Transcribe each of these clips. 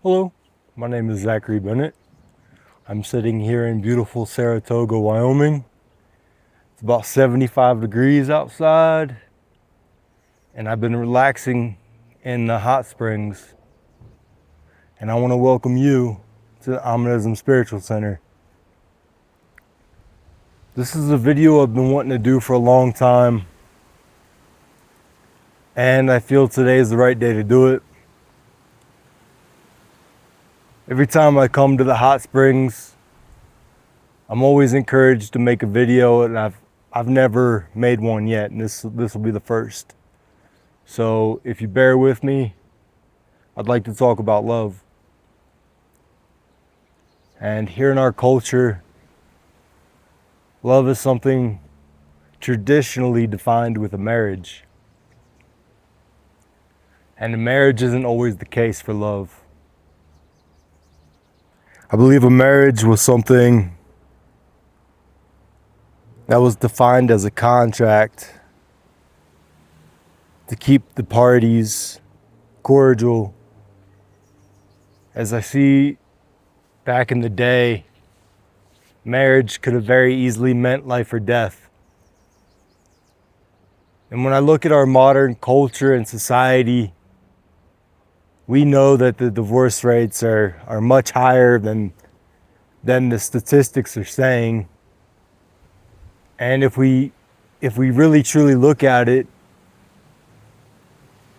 Hello, my name is Zachary Bennett. I'm sitting here in beautiful Saratoga, Wyoming. It's about 75 degrees outside, and I've been relaxing in the hot springs. And I want to welcome you to the Omnism Spiritual Center. This is a video I've been wanting to do for a long time, and I feel today is the right day to do it. Every time I come to the hot springs, I'm always encouraged to make a video, and I've never made one yet, and this will be the first. So if you bear with me, I'd like to talk about love. And here in our culture, love is something traditionally defined with a marriage. And a marriage isn't always the case for love. I believe a marriage was something that was defined as a contract to keep the parties cordial. As I see back in the day, marriage could have very easily meant life or death. And when I look at our modern culture and society, we know that the divorce rates are much higher than the statistics are saying. And if we really truly look at it,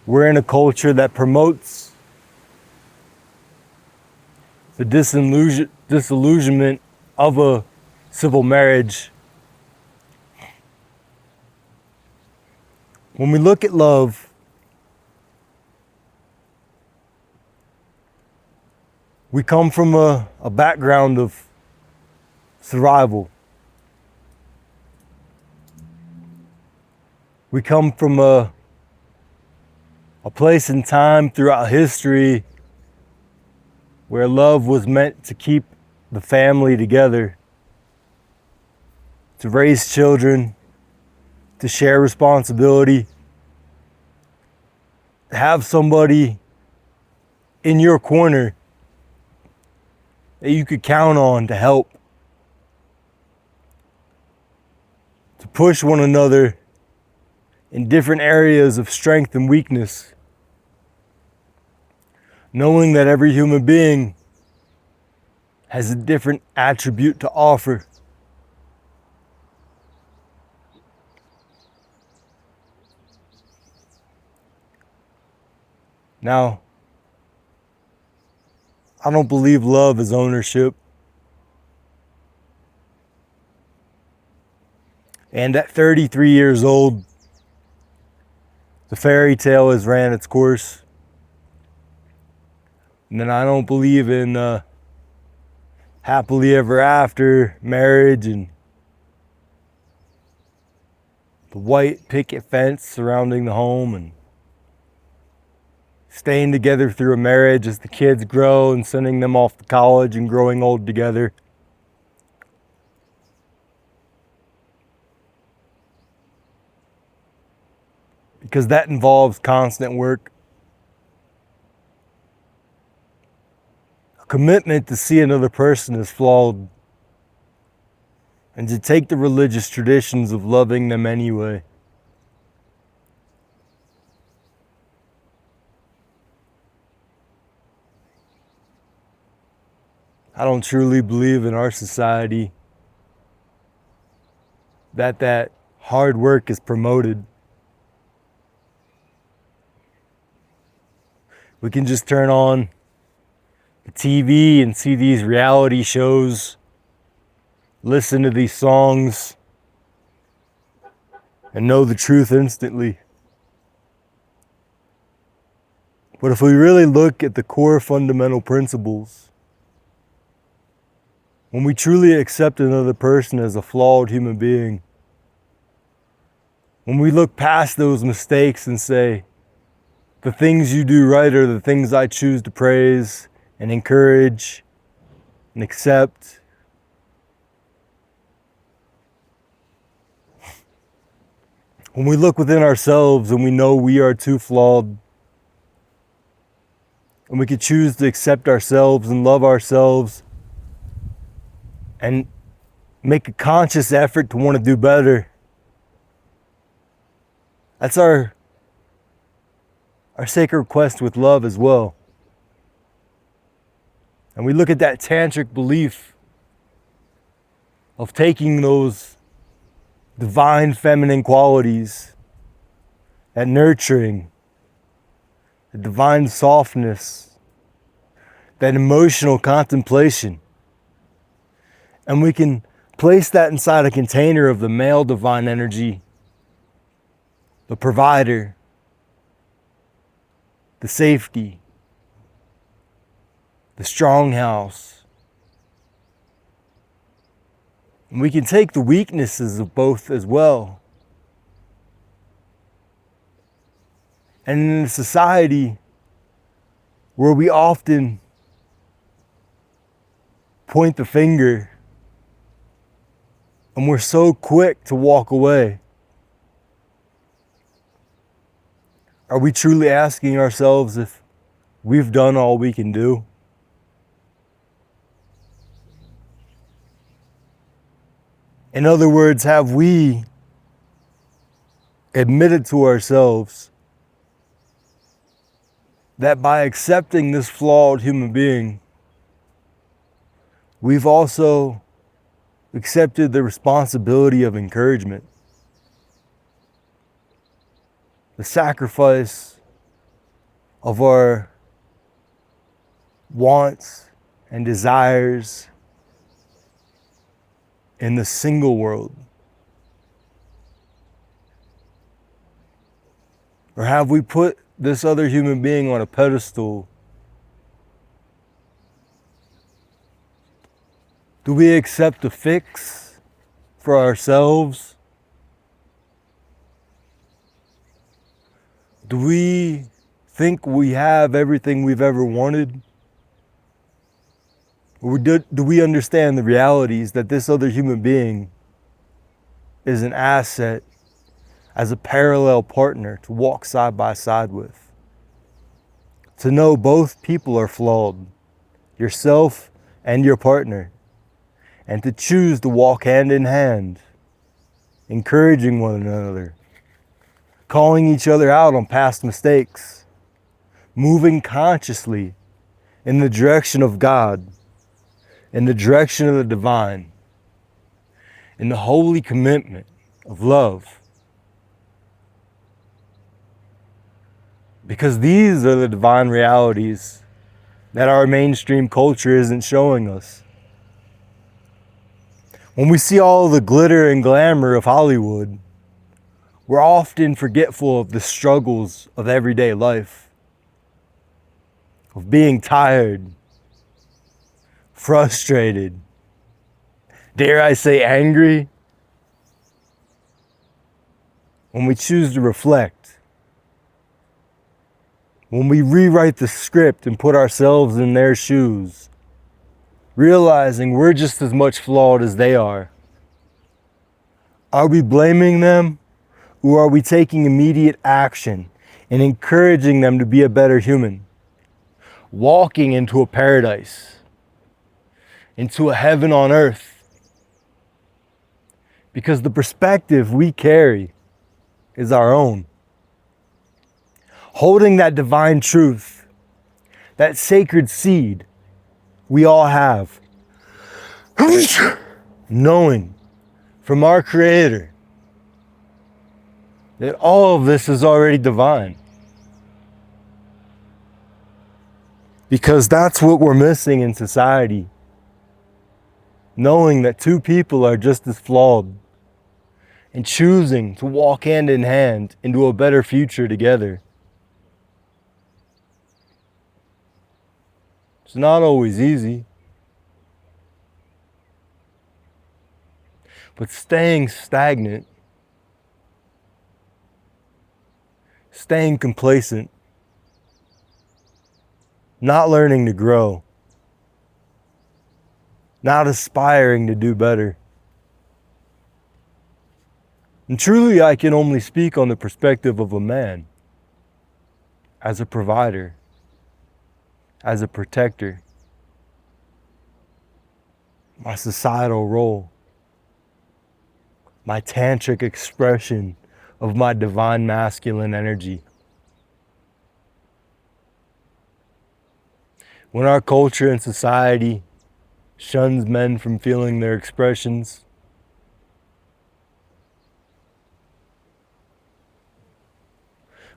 we're in a culture that promotes the disillusionment of a civil marriage. When we look at love, we come from a background of survival. We come from a place in time throughout history where love was meant to keep the family together, to raise children, to share responsibility, to have somebody in your corner that you could count on to help, to push one another in different areas of strength and weakness, knowing that every human being has a different attribute to offer. Now, I don't believe love is ownership. And at 33 years old, the fairy tale has ran its course. And then I don't believe in happily ever after marriage and the white picket fence surrounding the home and staying together through a marriage as the kids grow and sending them off to college and growing old together. Because that involves constant work. A commitment to see another person as flawed and to take the religious traditions of loving them anyway. I don't truly believe in our society that hard work is promoted. We can just turn on the TV and see these reality shows, listen to these songs, and know the truth instantly. But if we really look at the core fundamental principles, when we truly accept another person as a flawed human being, when we look past those mistakes and say, the things you do right are the things I choose to praise and encourage and accept. When we look within ourselves and we know we are too flawed, And we could choose to accept ourselves and love ourselves and make a conscious effort to want to do better. That's our sacred quest with love as well. And we look at that tantric belief of taking those divine feminine qualities, that nurturing, the divine softness, that emotional contemplation, and we can place that inside a container of the male divine energy, the provider, the safety, the strong house. And we can take the weaknesses of both as well. And in a society where we often point the finger and we're so quick to walk away, are we truly asking ourselves if we've done all we can do? In other words, have we admitted to ourselves that by accepting this flawed human being, we've also accepted the responsibility of encouragement, the sacrifice of our wants and desires in the single world? Or have we put this other human being on a pedestal? Do we accept a fix for ourselves? Do we think we have everything we've ever wanted? Or do we understand the realities that this other human being is an asset as a parallel partner to walk side by side with? To know both people are flawed, yourself and your partner, and to choose to walk hand in hand, encouraging one another, calling each other out on past mistakes, moving consciously in the direction of God, in the direction of the divine, in the holy commitment of love. Because these are the divine realities that our mainstream culture isn't showing us. When we see all the glitter and glamour of Hollywood, we're often forgetful of the struggles of everyday life, of being tired, frustrated, dare I say angry. When we choose to reflect, when we rewrite the script and put ourselves in their shoes, realizing we're just as much flawed as they are we blaming them, or are we taking immediate action and encouraging them to be a better human, walking into a paradise, into a heaven on earth? Because the perspective we carry is our own. Holding that divine truth, that sacred seed we all have, knowing from our Creator that all of this is already divine. Because that's what we're missing in society. Knowing that two people are just as flawed and choosing to walk hand in hand into a better future together. It's not always easy. But staying stagnant, staying complacent, not learning to grow, not aspiring to do better. And truly, I can only speak on the perspective of a man, as a provider, as a protector, my societal role, my tantric expression of my divine masculine energy. When our culture and society shuns men from feeling their expressions,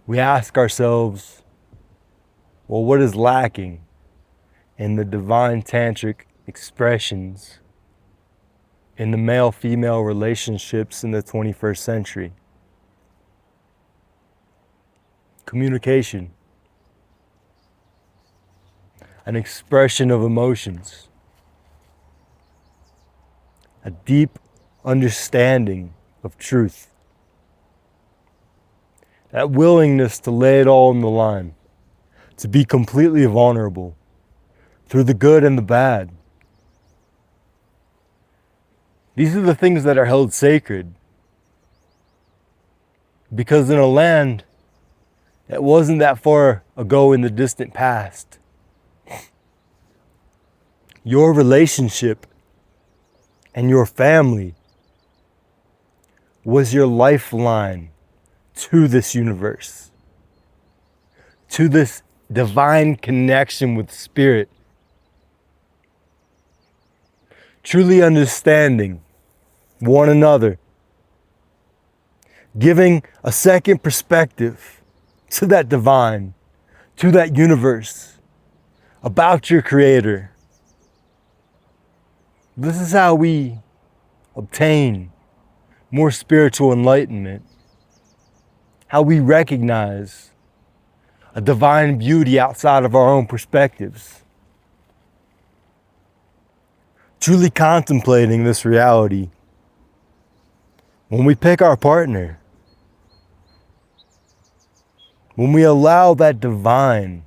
we ask ourselves, well, what is lacking in the divine tantric expressions in the male-female relationships in the 21st century? Communication, an expression of emotions, a deep understanding of truth, that willingness to lay it all on the line, to be completely vulnerable through the good and the bad. These are the things that are held sacred, because in a land that wasn't that far ago in the distant past, your relationship and your family was your lifeline to this universe, to this divine connection with spirit. Truly understanding one another, giving a second perspective to that divine, to that universe, about your creator. This is how we obtain more spiritual enlightenment, how we recognize a divine beauty outside of our own perspectives. Truly contemplating this reality, when we pick our partner, when we allow that divine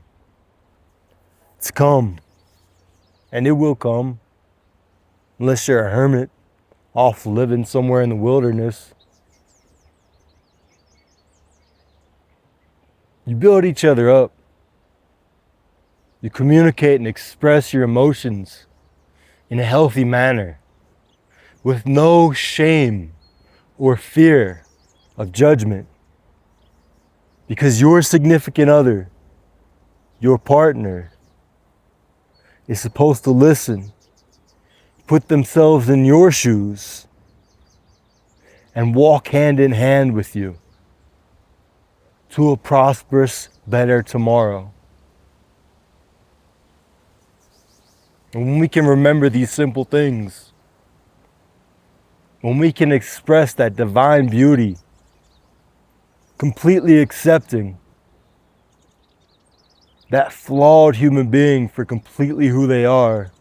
to come, and it will come, unless you're a hermit off living somewhere in the wilderness. You build each other up. You communicate and express your emotions in a healthy manner, with no shame or fear of judgment. Because your significant other, your partner, is supposed to listen, put themselves in your shoes, and walk hand in hand with you to a prosperous, better tomorrow. And when we can remember these simple things, when we can express that divine beauty, completely accepting that flawed human being for completely who they are,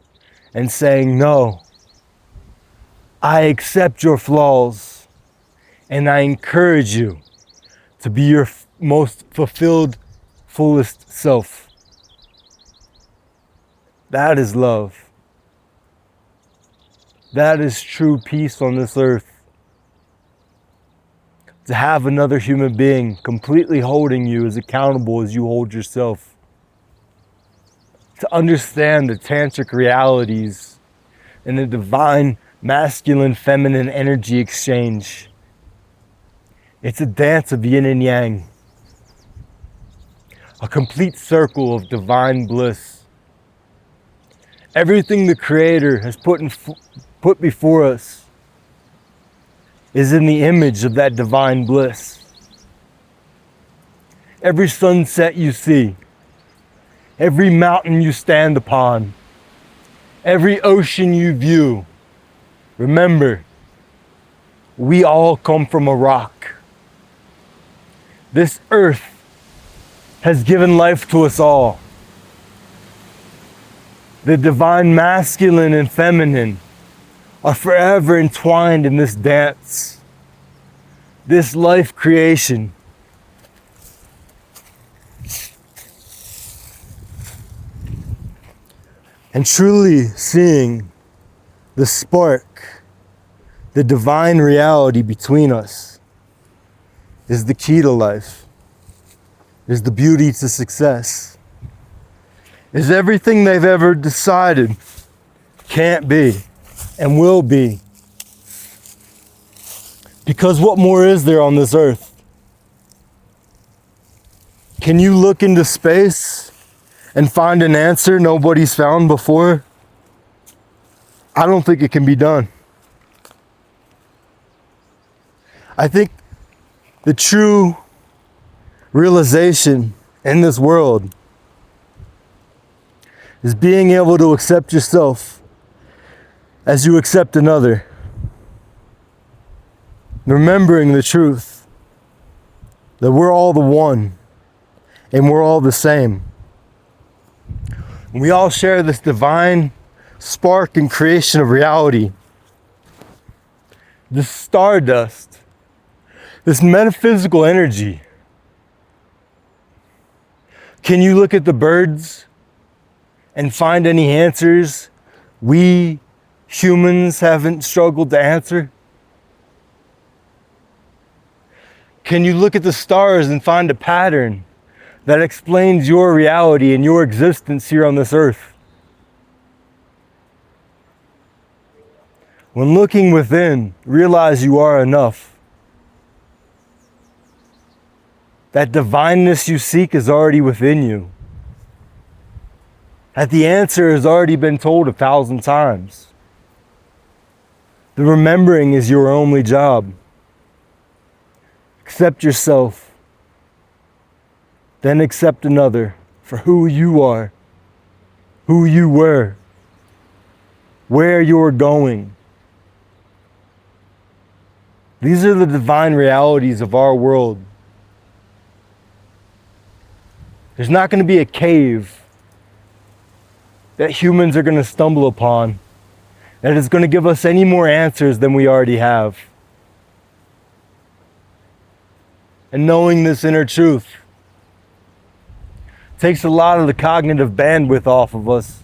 and saying, no, I accept your flaws, and I encourage you to be your most fulfilled, fullest self. That is love. That is true peace on this earth. To have another human being completely holding you as accountable as you hold yourself. To understand the tantric realities and the divine masculine-feminine energy exchange. It's a dance of yin and yang. A complete circle of divine bliss. Everything the Creator has put before us is in the image of that divine bliss. Every sunset you see, every mountain you stand upon, every ocean you view, remember, we all come from a rock. This earth has given life to us all. The divine masculine and feminine are forever entwined in this dance, this life creation. And truly seeing the spark, the divine reality between us is the key to life, is the beauty to success. is everything they've ever decided can't be and will be. Because what more is there on this earth? Can you look into space and find an answer nobody's found before? I don't think it can be done. I think the true realization in this world is being able to accept yourself as you accept another. Remembering the truth that we're all the one and we're all the same. We all share this divine spark and creation of reality. This stardust, this metaphysical energy. Can you look at the birds and find any answers we humans haven't struggled to answer? Can you look at the stars and find a pattern that explains your reality and your existence here on this earth? When looking within, realize you are enough. That divineness you seek is already within you. That the answer has already been told 1,000 times. The remembering is your only job. Accept yourself, then accept another for who you are, who you were, where you're going. These are the divine realities of our world. There's not going to be a cave that humans are going to stumble upon that is going to give us any more answers than we already have. And knowing this inner truth takes a lot of the cognitive bandwidth off of us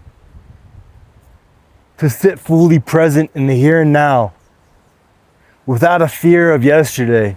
to sit fully present in the here and now without a fear of yesterday,